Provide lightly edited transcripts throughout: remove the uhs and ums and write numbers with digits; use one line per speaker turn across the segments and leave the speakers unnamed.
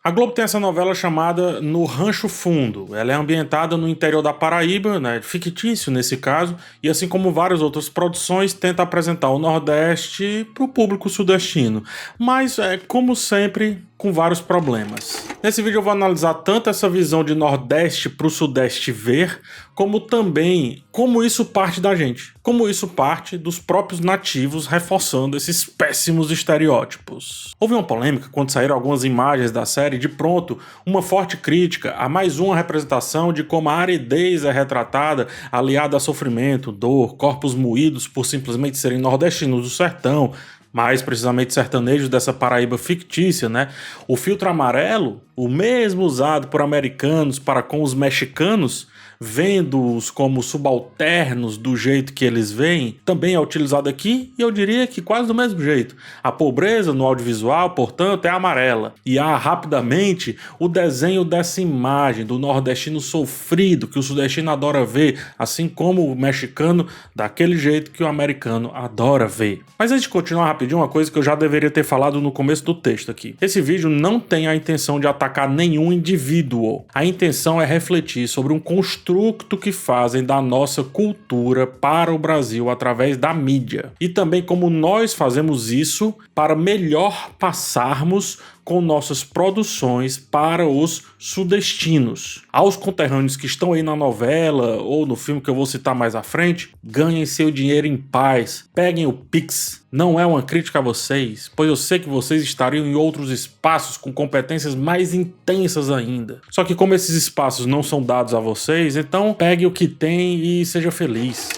A Globo tem essa novela chamada No Rancho Fundo. Ela é ambientada no interior da Paraíba, né, fictício nesse caso, e assim como várias outras produções, tenta apresentar o Nordeste para o público sudestino. Mas, como sempre, com vários problemas. Nesse vídeo eu vou analisar tanto essa visão de Nordeste para o Sudeste ver, como também como isso parte da gente, como isso parte dos próprios nativos reforçando esses péssimos estereótipos. Houve uma polêmica quando saíram algumas imagens da série, de pronto, uma forte crítica a mais uma representação de como a aridez é retratada, aliada a sofrimento, dor, corpos moídos por simplesmente serem nordestinos do sertão, mais precisamente sertanejos dessa Paraíba fictícia, né? O filtro amarelo, o mesmo usado por americanos para com os mexicanos, vendo-os como subalternos do jeito que eles veem, também é utilizado aqui e eu diria que quase do mesmo jeito. A pobreza no audiovisual, portanto, é amarela. E há rapidamente o desenho dessa imagem do nordestino sofrido que o sudestino adora ver, assim como o mexicano daquele jeito que o americano adora ver. Mas antes de continuar rapidinho, uma coisa que eu já deveria ter falado no começo do texto aqui. Esse vídeo não tem a intenção de atacar nenhum indivíduo. A intenção é refletir sobre um construto que fazem da nossa cultura para o Brasil através da mídia. E também como nós fazemos isso para melhor passarmos com nossas produções para os sudestinos. Aos conterrâneos que estão aí na novela ou no filme que eu vou citar mais à frente, ganhem seu dinheiro em paz, peguem o Pix. Não é uma crítica a vocês, pois eu sei que vocês estariam em outros espaços com competências mais intensas ainda. Só que como esses espaços não são dados a vocês, então pegue o que tem e seja feliz.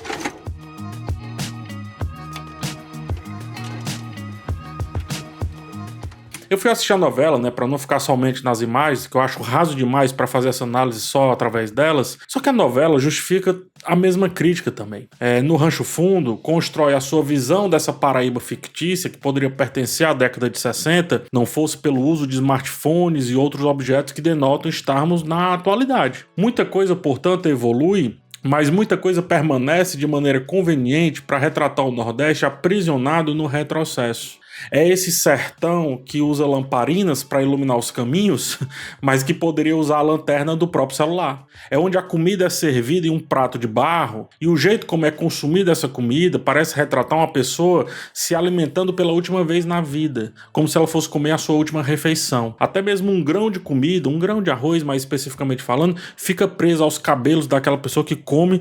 Eu fui assistir a novela, né, para não ficar somente nas imagens, que eu acho raso demais para fazer essa análise só através delas. Só que a novela justifica a mesma crítica também. No Rancho Fundo, constrói a sua visão dessa Paraíba fictícia, que poderia pertencer à década de 60, não fosse pelo uso de smartphones e outros objetos que denotam estarmos na atualidade. Muita coisa, portanto, evolui, mas muita coisa permanece de maneira conveniente para retratar o Nordeste aprisionado no retrocesso. É esse sertão que usa lamparinas para iluminar os caminhos, mas que poderia usar a lanterna do próprio celular. É onde a comida é servida em um prato de barro e o jeito como é consumida essa comida parece retratar uma pessoa se alimentando pela última vez na vida, como se ela fosse comer a sua última refeição. Até mesmo um grão de comida, um grão de arroz mais especificamente falando, fica preso aos cabelos daquela pessoa que come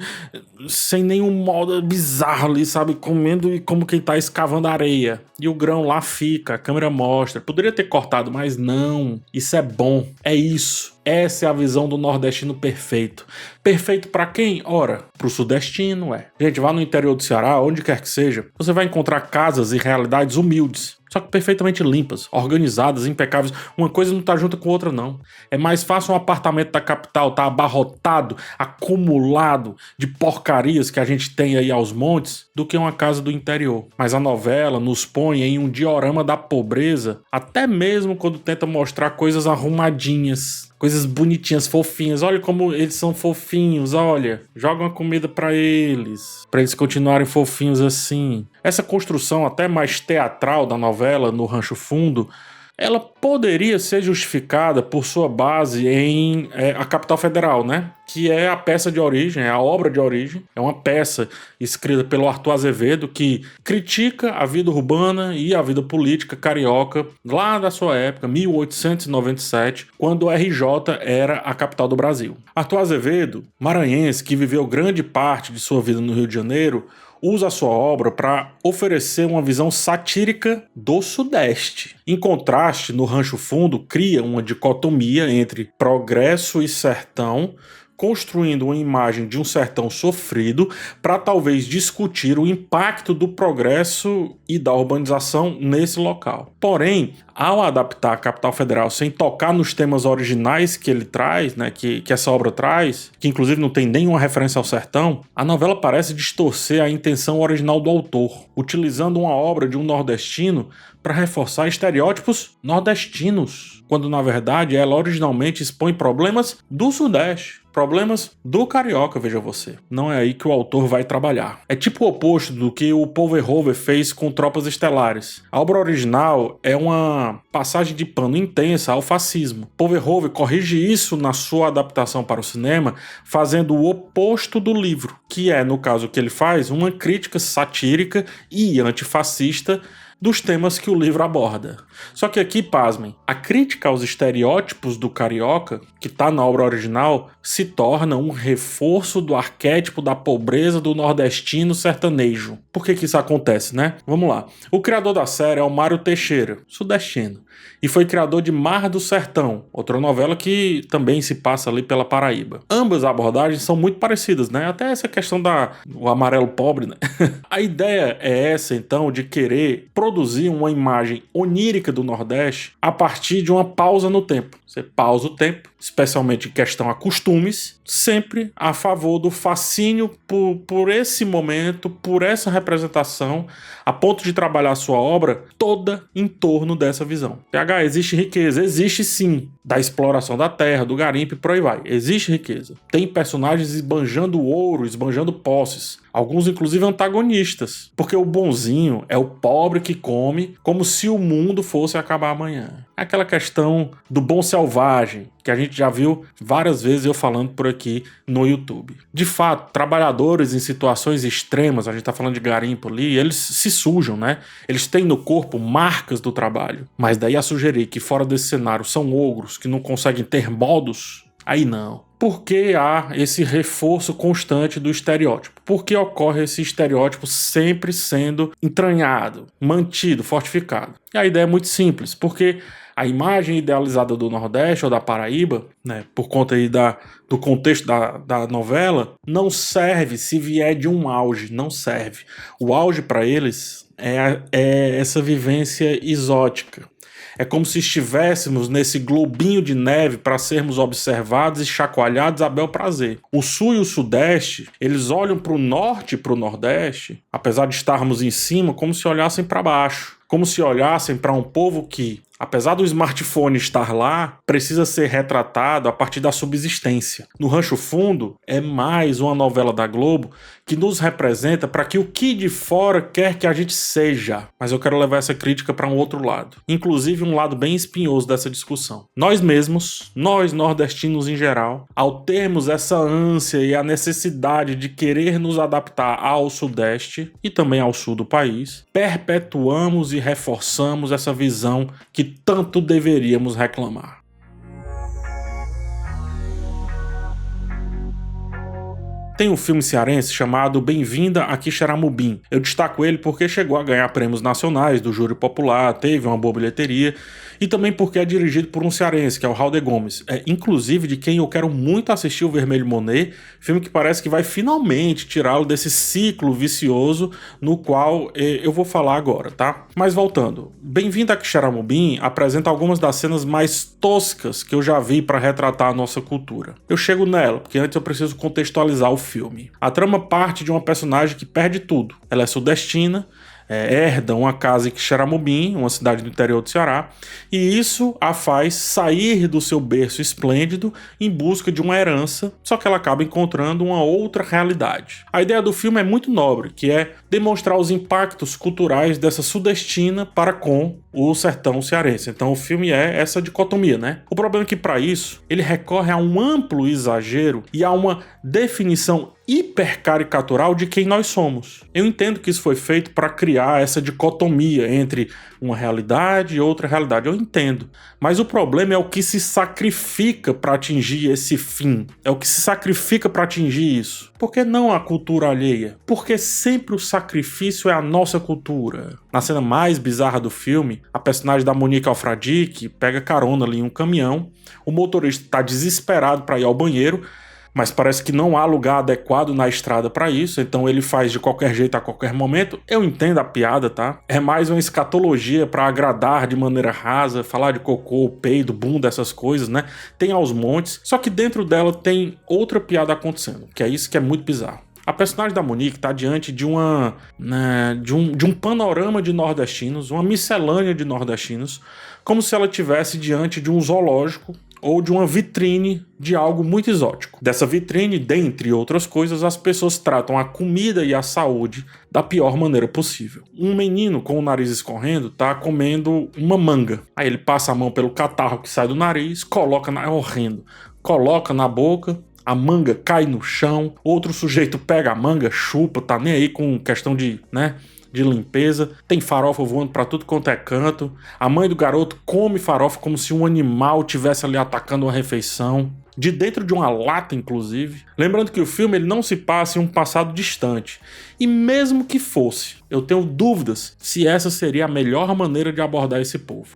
sem nenhum modo bizarro ali, sabe? Comendo e como quem tá escavando areia. E o grão lá fica, a câmera mostra. Poderia ter cortado, mas não. Isso é bom. É isso. Essa é a visão do nordestino perfeito. Perfeito pra quem? Ora, pro sudestino, Gente, vá no interior do Ceará, onde quer que seja, você vai encontrar casas e realidades humildes, só que perfeitamente limpas, organizadas, impecáveis. Uma coisa não tá junto com outra, não. É mais fácil um apartamento da capital tá abarrotado, acumulado de porcarias que a gente tem aí aos montes, do que uma casa do interior. Mas a novela nos põe em um diorama da pobreza, até mesmo quando tenta mostrar coisas arrumadinhas, coisas bonitinhas, fofinhas. Olha como eles são fofinhos, olha. Joga uma comida pra eles continuarem fofinhos assim. Essa construção até mais teatral da novela No Rancho Fundo, ela poderia ser justificada por sua base em a Capital Federal, né? Que é a peça de origem, é a obra de origem. É uma peça escrita pelo Arthur Azevedo que critica a vida urbana e a vida política carioca lá da sua época, 1897, quando o RJ era a capital do Brasil. Arthur Azevedo, maranhense que viveu grande parte de sua vida no Rio de Janeiro, usa a sua obra para oferecer uma visão satírica do Sudeste. Em contraste, no Rancho Fundo, cria uma dicotomia entre progresso e sertão, construindo uma imagem de um sertão sofrido para talvez discutir o impacto do progresso e da urbanização nesse local. Porém, ao adaptar a Capital Federal sem tocar nos temas originais que ele traz, né, que essa obra traz, que inclusive não tem nenhuma referência ao sertão, a novela parece distorcer a intenção original do autor, utilizando uma obra de um nordestino para reforçar estereótipos nordestinos, quando na verdade ela originalmente expõe problemas do Sudeste. Problemas do carioca, veja você. Não é aí que o autor vai trabalhar. É tipo o oposto do que o Paul Verhoeven fez com Tropas Estelares. A obra original é uma passagem de pano intensa ao fascismo. Paul Verhoeven corrige isso na sua adaptação para o cinema, fazendo o oposto do livro, que é, no caso que ele faz, uma crítica satírica e antifascista dos temas que o livro aborda. Só que aqui, pasmem, a crítica aos estereótipos do carioca, que está na obra original, se torna um reforço do arquétipo da pobreza do nordestino sertanejo. Por que isso acontece, né? Vamos lá. O criador da série é o Mário Teixeira, sudestino, e foi criador de Mar do Sertão, outra novela que também se passa ali pela Paraíba. Ambas abordagens são muito parecidas, né? Até essa questão do amarelo pobre, né? A ideia é essa, então, de querer produzir uma imagem onírica do Nordeste a partir de uma pausa no tempo. Você pausa o tempo, especialmente em questão a costumes, sempre a favor do fascínio por esse momento, por essa representação, a ponto de trabalhar a sua obra toda em torno dessa visão. PH, existe riqueza? Existe sim. Da exploração da terra, do garimpo e por aí vai. Existe riqueza. Tem personagens esbanjando ouro, esbanjando posses. Alguns, inclusive, antagonistas. Porque o bonzinho é o pobre que come como se o mundo fosse acabar amanhã. Aquela questão do bom selvagem, que a gente já viu várias vezes eu falando por aqui no YouTube. De fato, trabalhadores em situações extremas, a gente tá falando de garimpo ali, eles se sujam, né? Eles têm no corpo marcas do trabalho. Mas daí a sugerir que fora desse cenário são ogros que não conseguem ter modos, aí não. Por que há esse reforço constante do estereótipo? Por que ocorre esse estereótipo sempre sendo entranhado, mantido, fortificado? E a ideia é muito simples, porque a imagem idealizada do Nordeste ou da Paraíba, né, por conta aí do contexto da novela, não serve se vier de um auge, não serve. O auge para eles é essa vivência exótica. É como se estivéssemos nesse globinho de neve para sermos observados e chacoalhados a bel prazer. O Sul e o Sudeste, eles olham para o Norte e para o Nordeste, apesar de estarmos em cima, como se olhassem para baixo. Como se olhassem para um povo que, apesar do smartphone estar lá, precisa ser retratado a partir da subsistência. No Rancho Fundo, é mais uma novela da Globo que nos representa para que o que de fora quer que a gente seja. Mas eu quero levar essa crítica para um outro lado. Inclusive um lado bem espinhoso dessa discussão. Nós mesmos, nós nordestinos em geral, ao termos essa ânsia e a necessidade de querer nos adaptar ao Sudeste e também ao Sul do país, perpetuamos e reforçamos essa visão que tanto deveríamos reclamar. Tem um filme cearense chamado Bem-vinda a Quixeramobim. Eu destaco ele porque chegou a ganhar prêmios nacionais do júri popular, teve uma boa bilheteria, e também porque é dirigido por um cearense, que é o Raul de Gomes. Inclusive de quem eu quero muito assistir o Vermelho Monet, filme que parece que vai finalmente tirá-lo desse ciclo vicioso no qual eu vou falar agora, tá? Mas voltando, Bem-vinda a Quixeramobim apresenta algumas das cenas mais toscas que eu já vi para retratar a nossa cultura. Eu chego nela, porque antes eu preciso contextualizar o filme. A trama parte de uma personagem que perde tudo. Ela é sudestina, herda uma casa em Quixeramobim, uma cidade do interior do Ceará, e isso a faz sair do seu berço esplêndido em busca de uma herança, só que ela acaba encontrando uma outra realidade. A ideia do filme é muito nobre, que é demonstrar os impactos culturais dessa sudestina para com o sertão cearense. Então o filme é essa dicotomia, né? O problema é que para isso ele recorre a um amplo exagero e a uma definição hipercaricatural de quem nós somos. Eu entendo que isso foi feito para criar essa dicotomia entre uma realidade e outra realidade. Eu entendo. Mas o problema é o que se sacrifica para atingir esse fim. É o que se sacrifica para atingir isso. Por que não a cultura alheia? Porque sempre o sacrifício é a nossa cultura. Na cena mais bizarra do filme, a personagem da Monique Alfradique pega carona ali em um caminhão. O motorista está desesperado para ir ao banheiro, mas parece que não há lugar adequado na estrada para isso, então ele faz de qualquer jeito a qualquer momento. Eu entendo a piada, tá? É mais uma escatologia para agradar de maneira rasa, falar de cocô, peido, bunda, essas coisas, né? Tem aos montes, só que dentro dela tem outra piada acontecendo, que é isso que é muito bizarro. A personagem da Monique está diante de de um panorama de nordestinos, uma miscelânea de nordestinos, como se ela estivesse diante de um zoológico ou de uma vitrine de algo muito exótico. Dessa vitrine, dentre outras coisas, as pessoas tratam a comida e a saúde da pior maneira possível. Um menino com o nariz escorrendo tá comendo uma manga. Aí ele passa a mão pelo catarro que sai do nariz, é horrendo, coloca na boca, a manga cai no chão, outro sujeito pega a manga, chupa, tá nem aí com questão de limpeza, tem farofa voando pra tudo quanto é canto. A mãe do garoto come farofa como se um animal tivesse ali atacando uma refeição, de dentro de uma lata, inclusive. Lembrando que o filme ele não se passa em um passado distante. E mesmo que fosse, eu tenho dúvidas se essa seria a melhor maneira de abordar esse povo.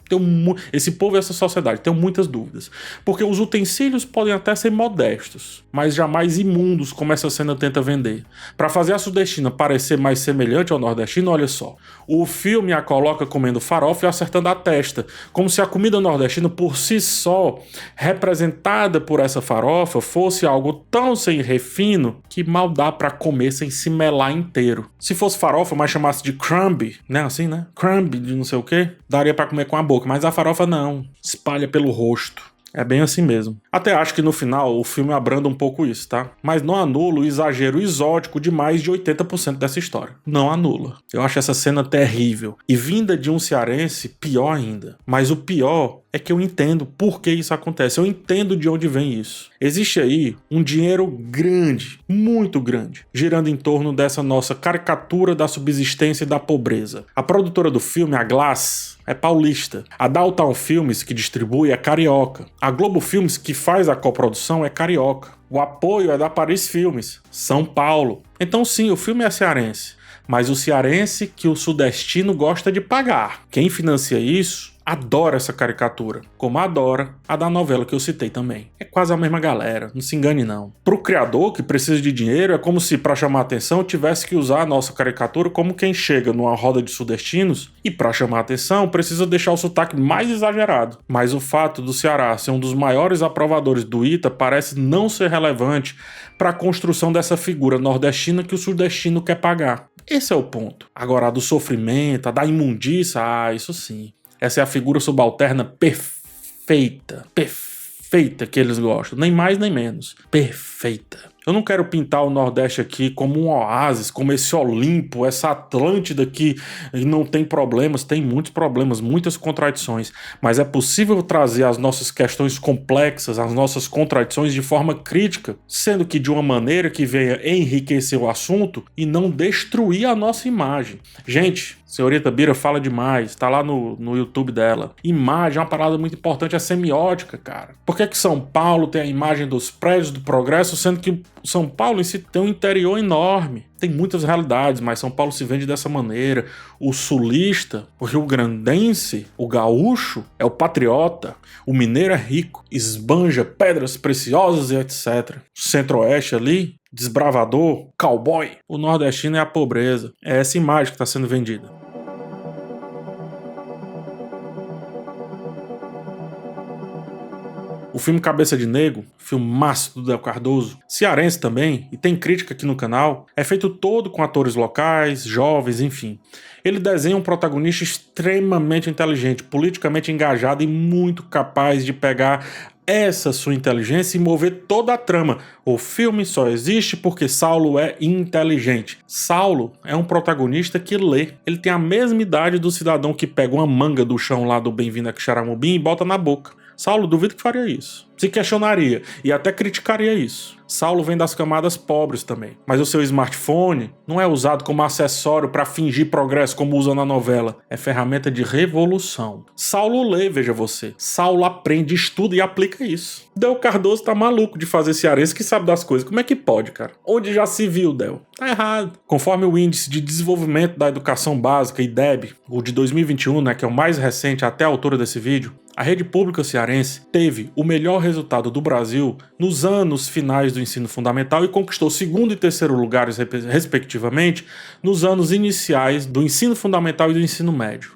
Esse povo e essa sociedade, tenho muitas dúvidas. Porque os utensílios podem até ser modestos, mas jamais imundos, como essa cena tenta vender. Para fazer a sudestina parecer mais semelhante ao nordestino, olha só. O filme a coloca comendo farofa e acertando a testa, como se a comida nordestina por si só, representada por essa farofa, fosse algo tão sem refino que mal dá para comer sem se melar inteiro. Se fosse farofa, mas chamasse de crumb, né? Assim, né? Crumb de não sei o que, daria para comer com a boca, mas a farofa não, espalha pelo rosto. É bem assim mesmo. Até acho que no final o filme abranda um pouco isso, tá? Mas não anula o exagero exótico de mais de 80% dessa história. Não anula. Eu acho essa cena terrível. E vinda de um cearense, pior ainda. Mas o pior é que eu entendo por que isso acontece. Eu entendo de onde vem isso. Existe aí um dinheiro grande, muito grande, girando em torno dessa nossa caricatura da subsistência e da pobreza. A produtora do filme, a Glass, é paulista. A Downtown Filmes, que distribui, é carioca. A Globo Filmes, que faz a coprodução, é carioca. O apoio é da Paris Filmes, São Paulo. Então sim, o filme é cearense. Mas o cearense que o sudestino gosta de pagar. Quem financia isso adora essa caricatura, como adora a da novela que eu citei também. É quase a mesma galera, não se engane não. Pro criador que precisa de dinheiro, é como se para chamar atenção tivesse que usar a nossa caricatura como quem chega numa roda de sudestinos e para chamar atenção precisa deixar o sotaque mais exagerado. Mas o fato do Ceará ser um dos maiores aprovadores do ITA parece não ser relevante para a construção dessa figura nordestina que o sudestino quer pagar. Esse é o ponto. Agora, a do sofrimento, a da imundícia, isso sim. Essa é a figura subalterna perfeita que eles gostam, nem mais nem menos, perfeita. Eu não quero pintar o Nordeste aqui como um oásis, como esse Olimpo, essa Atlântida que não tem problemas, tem muitos problemas, muitas contradições, mas é possível trazer as nossas questões complexas, as nossas contradições de forma crítica, sendo que de uma maneira que venha enriquecer o assunto e não destruir a nossa imagem. Gente, senhorita Bira fala demais, tá lá no YouTube dela. Imagem é uma parada muito importante, é semiótica, cara. Por que São Paulo tem a imagem dos prédios do progresso, sendo que São Paulo em si tem um interior enorme? Tem muitas realidades, mas São Paulo se vende dessa maneira. O sulista, o rio-grandense, o gaúcho é o patriota. O mineiro é rico, esbanja pedras preciosas e etc. O centro-oeste ali, desbravador, cowboy. O nordestino é a pobreza. É essa imagem que está sendo vendida. O filme Cabeça de Negro, filmaço do Del Cardoso, cearense também, e tem crítica aqui no canal, é feito todo com atores locais, jovens, enfim. Ele desenha um protagonista extremamente inteligente, politicamente engajado e muito capaz de pegar essa sua inteligência e mover toda a trama. O filme só existe porque Saulo é inteligente. Saulo é um protagonista que lê. Ele tem a mesma idade do cidadão que pega uma manga do chão lá do Bem-vindo a Quixaramubim e bota na boca. Saulo, duvido que faria isso. Se questionaria e até criticaria isso. Saulo vem das camadas pobres também. Mas o seu smartphone não é usado como acessório para fingir progresso como usa na novela. É ferramenta de revolução. Saulo lê, veja você. Saulo aprende, estuda e aplica isso. Del Cardoso tá maluco de fazer cearense que sabe das coisas. Como é que pode, cara? Onde já se viu, Del? Tá errado. Conforme o Índice de Desenvolvimento da Educação Básica, IDEB, o de 2021, né, que é o mais recente até a altura desse vídeo, a rede pública cearense teve o melhor resultado do Brasil nos anos finais do ensino fundamental e conquistou segundo e terceiro lugares, respectivamente, nos anos iniciais do ensino fundamental e do ensino médio.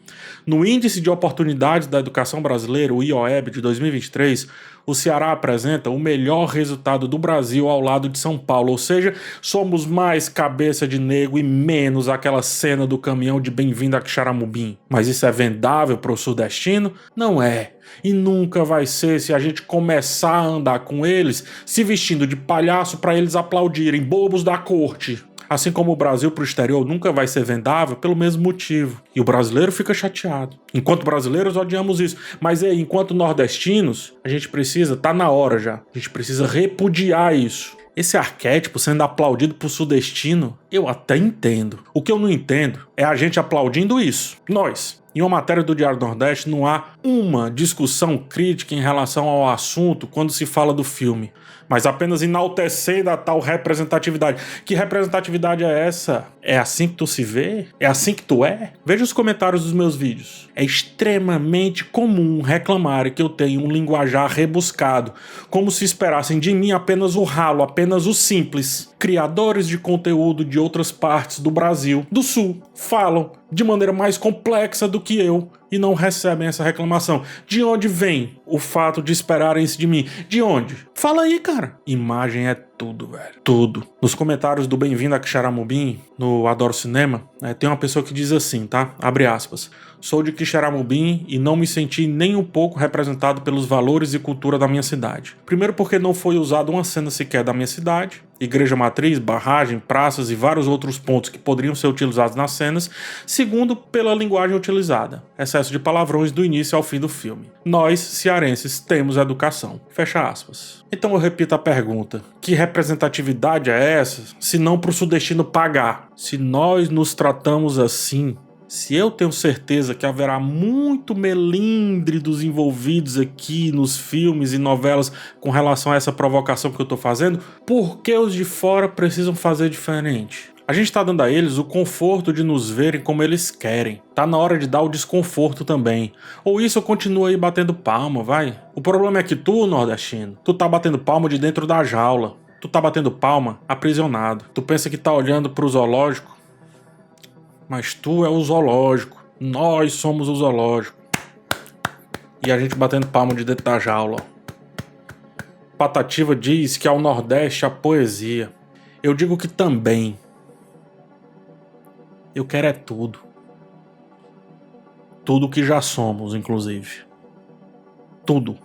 No Índice de Oportunidades da Educação Brasileira, o IOEB de 2023, o Ceará apresenta o melhor resultado do Brasil ao lado de São Paulo, ou seja, somos mais cabeça de nego e menos aquela cena do caminhão de bem-vindo a Quixaramubim. Mas isso é vendável para o sudestino? Não é. E nunca vai ser se a gente começar a andar com eles se vestindo de palhaço para eles aplaudirem, bobos da corte. Assim como o Brasil para o exterior nunca vai ser vendável pelo mesmo motivo. E o brasileiro fica chateado. Enquanto brasileiros odiamos isso. Mas aí, enquanto nordestinos, a gente precisa, tá na hora já, a gente precisa repudiar isso. Esse arquétipo sendo aplaudido por sudestino, eu até entendo. O que eu não entendo é a gente aplaudindo isso. Nós. Em uma matéria do Diário do Nordeste, não há uma discussão crítica em relação ao assunto quando se fala do filme, mas apenas enaltecendo a tal representatividade. Que representatividade é essa? É assim que tu se vê? É assim que tu é? Veja os comentários dos meus vídeos. É extremamente comum reclamarem que eu tenho um linguajar rebuscado, como se esperassem de mim apenas o ralo, apenas o simples. Criadores de conteúdo de outras partes do Brasil, do Sul, falam de maneira mais complexa do que eu e não recebem essa reclamação. De onde vem o fato de esperarem isso de mim? De onde? Fala aí, cara. Imagem é tudo, velho. Tudo. Nos comentários do Bem-vindo a Quixaramubim, no Adoro Cinema, tem uma pessoa que diz assim, tá? Abre aspas. Sou de Quixaramubim e não me senti nem um pouco representado pelos valores e cultura da minha cidade. Primeiro porque não foi usada uma cena sequer da minha cidade. Igreja matriz, barragem, praças e vários outros pontos que poderiam ser utilizados nas cenas. Segundo, pela linguagem utilizada. Excesso de palavrões do início ao fim do filme. Nós, cearenses, temos educação. Fecha aspas. Então eu repito a pergunta. Que representatividade é essa, se não para o sudestino pagar? Se nós nos tratamos assim, se eu tenho certeza que haverá muito melindre dos envolvidos aqui nos filmes e novelas com relação a essa provocação que eu tô fazendo, por que os de fora precisam fazer diferente? A gente tá dando a eles o conforto de nos verem como eles querem. Tá na hora de dar o desconforto também. Ou isso eu continuo aí batendo palma, vai? O problema é que tu, nordestino, tu tá batendo palma de dentro da jaula. Tu tá batendo palma aprisionado. Tu pensa que tá olhando pro zoológico, mas tu é o zoológico. Nós somos o zoológico. E a gente batendo palma de dentro da jaula. Patativa diz que ao Nordeste a poesia. Eu digo que também. Eu quero é tudo. Tudo que já somos, inclusive. Tudo.